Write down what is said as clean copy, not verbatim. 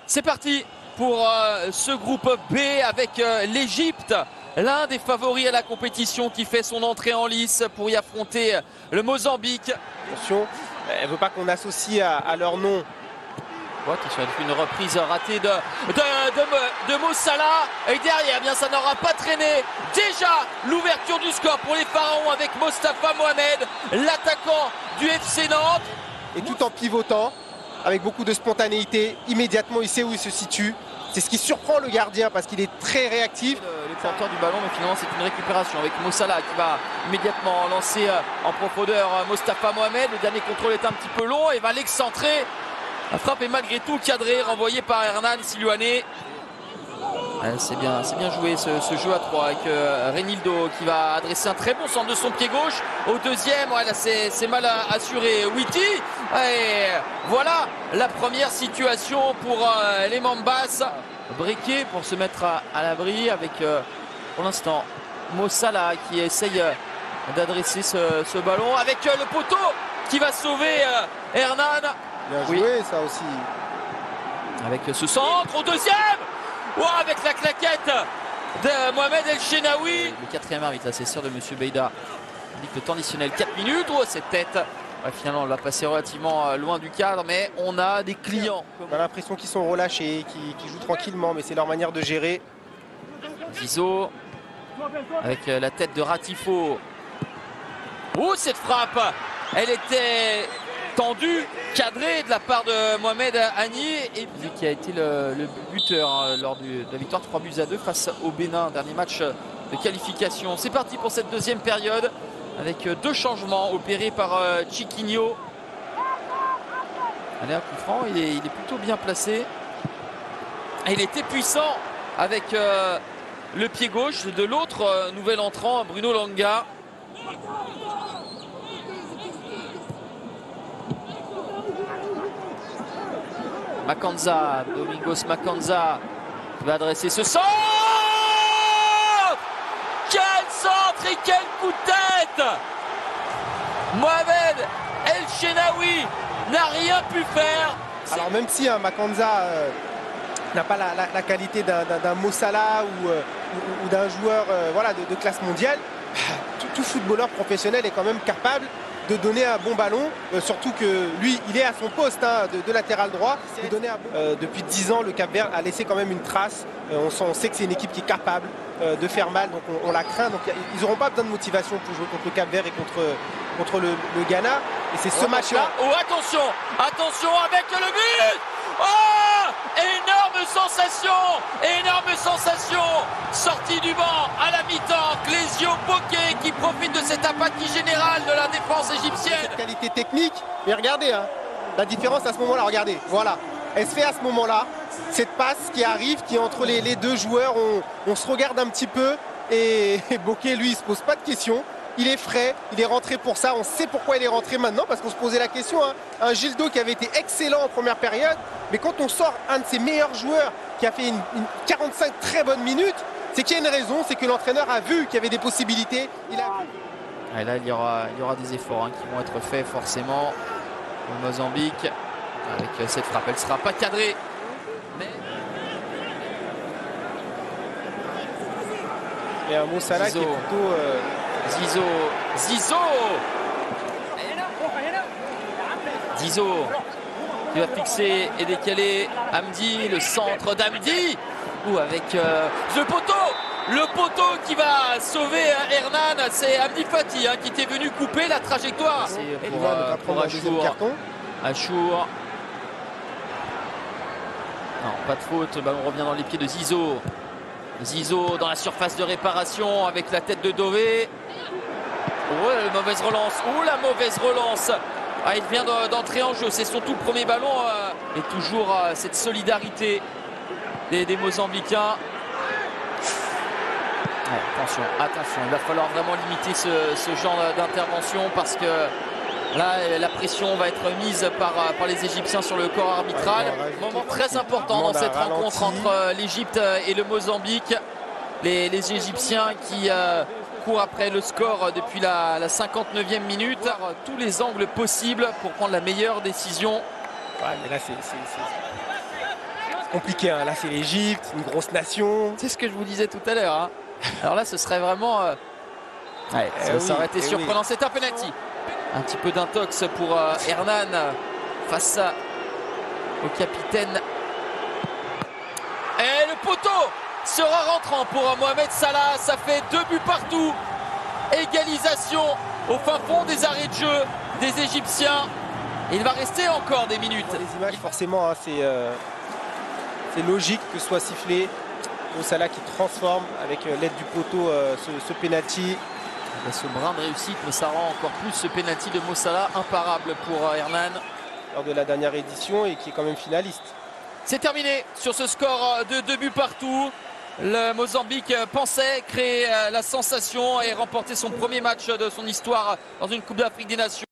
C'est parti pour ce groupe B avec l'Égypte, l'un des favoris à la compétition qui fait son entrée en lice pour y affronter le Mozambique. Attention, elle ne veut pas qu'on associe à leur nom. Attention, une reprise ratée de Mo Salah. Et derrière, bien, ça n'aura pas traîné. Déjà, l'ouverture du score pour les Pharaons avec Mostafa Mohamed, l'attaquant du FC Nantes. Et tout en pivotant, avec beaucoup de spontanéité, immédiatement il sait où il se situe. C'est ce qui surprend le gardien parce qu'il est très réactif. Le porteur du ballon, mais finalement c'est une récupération avec Mo Salah qui va immédiatement lancer en profondeur Mostafa Mohamed. Le dernier contrôle est un petit peu long et va l'excentrer. La frappe est malgré tout cadrée, renvoyée par Hernan Siluané. C'est bien joué ce jeu à 3 avec Renildo qui va adresser un très bon centre de son pied gauche. Au deuxième, là c'est mal assuré Wity. Et voilà la première situation pour les Mambas. Briquet pour se mettre à l'abri avec pour l'instant Mo Salah qui essaye d'adresser ce ballon avec le poteau qui va sauver Hernan. Bien joué, ça aussi. Avec ce centre au deuxième. Avec la claquette de Mohamed El Shenaoui. Le quatrième arbitre, c'est sûr de Monsieur Beida. Il dit que le temps additionnel 4 minutes. Cette tête. Finalement, on va passer relativement loin du cadre, mais on a des clients. On a l'impression qu'ils sont relâchés, qu'ils jouent tranquillement, mais c'est leur manière de gérer. Zizo avec la tête de Ratifo. Cette frappe, elle était tendue, cadrée de la part de Mohamed Hani, et qui a été le buteur lors de la victoire 3-2 face au Bénin, dernier match de qualification. C'est parti pour cette deuxième période avec deux changements opérés par Chiquinho. Allez, un coup franc, il est plutôt bien placé. Et il était puissant avec le pied gauche de l'autre nouvel entrant, Bruno Langa. Makanza, Domingos Makanza qui va adresser ce centre. Quel centre et quel coup de tête! Mohamed El Shenaoui n'a rien pu faire. Alors même si Makanza n'a pas la qualité d'un Mo Salah ou d'un joueur de classe mondiale, tout footballeur professionnel est quand même capable de donner un bon ballon, surtout que lui il est à son poste de latéral droit. Depuis 10 ans le Cap-Vert a laissé quand même une trace. On sait que c'est une équipe qui est capable de faire mal, donc on la craint. Donc ils n'auront pas besoin de motivation pour jouer contre le Cap-Vert et contre le Ghana. Et c'est ce match-là. Attention avec le but. Énorme sensation, sortie du banc à la mi-temps, Clésio Boquet qui profite de cette apathie générale de la défense égyptienne. Cette qualité technique, mais regardez la différence à ce moment-là, regardez, voilà, elle se fait à ce moment-là, cette passe qui arrive, qui est entre les deux joueurs, on se regarde un petit peu et Boquet lui il se pose pas de questions. Il est frais, il est rentré pour ça, on sait pourquoi il est rentré maintenant, parce qu'on se posait la question, un Gildo qui avait été excellent en première période, mais quand on sort un de ses meilleurs joueurs qui a fait une 45 très bonnes minutes, c'est qu'il y a une raison, c'est que l'entraîneur a vu qu'il y avait des possibilités. Et là, il y aura des efforts qui vont être faits forcément au Mozambique, avec cette frappe, elle ne sera pas cadrée. Mais... Et un Mo Salah qui est plutôt... Zizo qui va fixer et décaler Hamdi, le centre d'Hamdi, avec le poteau qui va sauver Hernan. C'est Hamdi Fati qui était venu couper la trajectoire. C'est pour Achour. Non, pas de faute, le ballon revient dans les pieds de Zizo. Zizo dans la surface de réparation avec la tête de Dové. La mauvaise relance. Il vient d'entrer en jeu, c'est son tout premier ballon. Et toujours cette solidarité des Mozambicains. Attention, il va falloir vraiment limiter ce genre d'intervention parce que là, la pression va être mise par les Égyptiens sur le corps arbitral. Moment très important dans cette rencontre entre l'Égypte et le Mozambique. Les Égyptiens qui courent après le score depuis la 59e minute. Tous les angles possibles pour prendre la meilleure décision. Mais là, compliqué. Hein. Là, c'est l'Égypte, une grosse nation. C'est ce que je vous disais tout à l'heure. Hein. Alors là, ce serait vraiment... Ouais, ça aurait été surprenant. C'est un penalty. Un petit peu d'intox pour Hernan face au capitaine. Et le poteau sera rentrant pour Mohamed Salah. Ça fait 2 buts partout. Égalisation au fin fond des arrêts de jeu des Égyptiens. Il va rester encore des minutes. Dans les images, forcément, hein, c'est logique que ce soit sifflé. Mo Salah qui transforme avec l'aide du poteau ce penalty. Ce brin de réussite, mais ça rend encore plus ce penalty de Mo Salah imparable pour Hernan. Lors de la dernière édition et qui est quand même finaliste. C'est terminé sur ce score de 2 buts partout. Le Mozambique pensait créer la sensation et remporter son premier match de son histoire dans une Coupe d'Afrique des Nations.